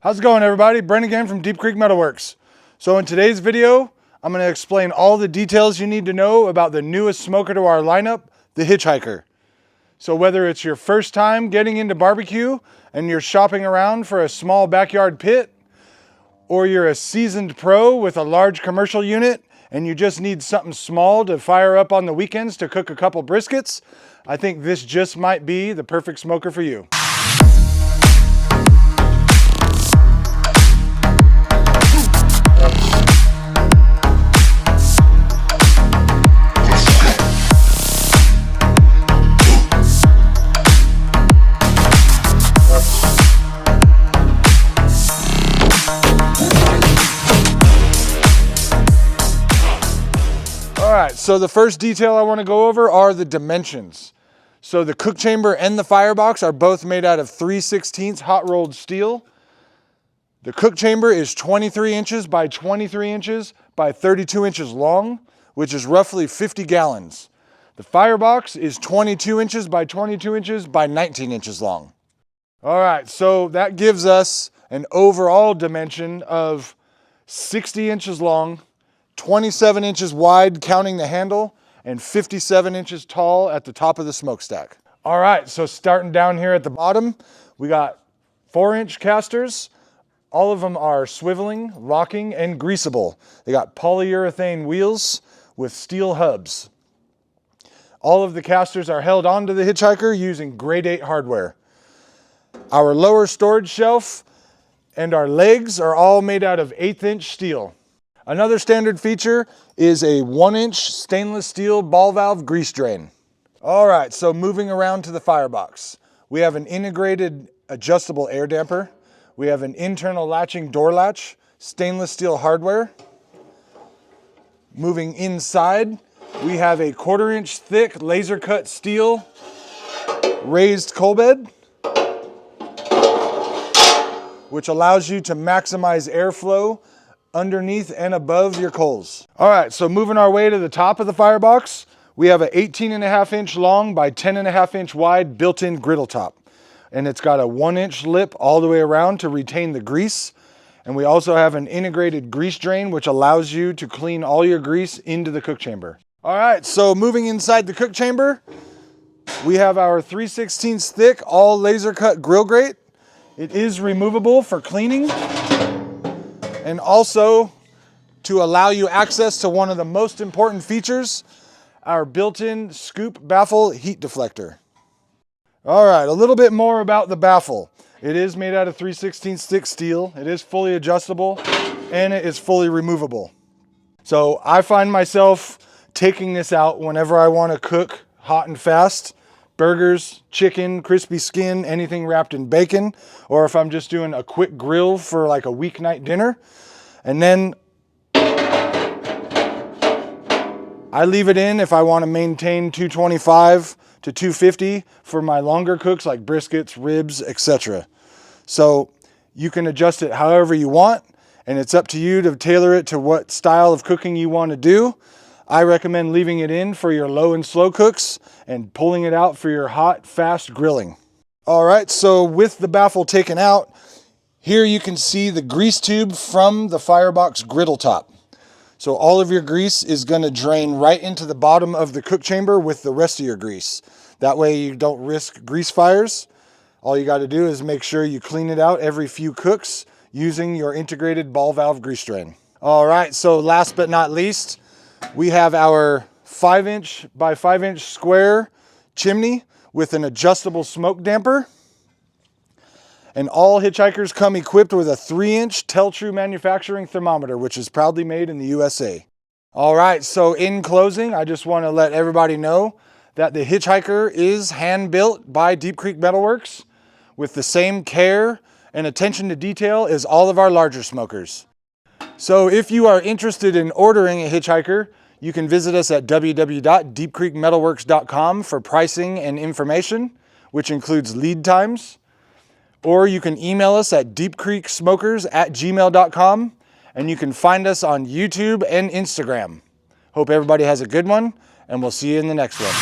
How's it going, everybody? Brent again from Deep Creek Metalworks. So in today's video, I'm going to explain all the details you need to know about the newest smoker to our lineup, the Hitchhiker. So whether it's your first time getting into barbecue and you're shopping around for a small backyard pit, or you're a seasoned pro with a large commercial unit and you just need something small to fire up on the weekends to cook a couple briskets, I think this just might be the perfect smoker for you. All right, so the first detail I want to go over are the dimensions. So the cook chamber and the firebox are both made out of 3/16 hot rolled steel. The cook chamber is 23 inches by 23 inches by 32 inches long, which is roughly 50 gallons. The firebox is 22 inches by 22 inches by 19 inches long. All right, so that gives us an overall dimension of 60 inches long, 27 inches wide counting the handle, and 57 inches tall at the top of the smokestack. All right, so starting down here at the bottom, we got 4-inch casters. All of them are swiveling, locking, and greasable. They got polyurethane wheels with steel hubs. All of the casters are held onto the Hitchhiker using grade 8 hardware. Our lower storage shelf and our legs are all made out of 1/8-inch steel. Another standard feature is a 1-inch stainless steel ball valve grease drain. All right, so moving around to the firebox. We have an integrated adjustable air damper. We have an internal latching door latch, stainless steel hardware. Moving inside, we have a 1/4-inch thick laser cut steel raised coal bed, which allows you to maximize airflow underneath and above your coals. All right, so moving our way to the top of the firebox, we have a 18.5-inch long by 10.5-inch wide built-in griddle top. And it's got a 1-inch lip all the way around to retain the grease. And we also have an integrated grease drain, which allows you to clean all your grease into the cook chamber. All right, so moving inside the cook chamber, we have our 3/16 thick all laser cut grill grate. It is removable for cleaning, and also to allow you access to one of the most important features, our built-in scoop baffle heat deflector. All right, a little bit more about the baffle. It is made out of 3/16 thick steel. It is fully adjustable and it is fully removable. So I find myself taking this out whenever I want to cook hot and fast. Burgers, chicken, crispy skin, anything wrapped in bacon, or if I'm just doing a quick grill for like a weeknight dinner. And then I leave it in if I want to maintain 225 to 250 for my longer cooks like briskets, ribs, etc. So you can adjust it however you want, and it's up to you to tailor it to what style of cooking you want to do. I recommend leaving it in for your low and slow cooks and pulling it out for your hot, fast grilling. All right, so with the baffle taken out, here you can see the grease tube from the firebox griddle top. So all of your grease is going to drain right into the bottom of the cook chamber with the rest of your grease. That way you don't risk grease fires. All you got to do is make sure you clean it out every few cooks using your integrated ball valve grease drain. All right, so last but not least, we have our 5-inch by 5-inch square chimney with an adjustable smoke damper. And all Hitchhikers come equipped with a 3-inch Tell-True manufacturing thermometer, which is proudly made in the USA. All right, so in closing, I just want to let everybody know that the Hitchhiker is hand-built by Deep Creek Metalworks with the same care and attention to detail as all of our larger smokers. So if you are interested in ordering a Hitchhiker, you can visit us at www.deepcreekmetalworks.com for pricing and information, which includes lead times. Or you can email us at deepcreeksmokers@gmail.com, and you can find us on YouTube and Instagram. Hope everybody has a good one, and we'll see you in the next one.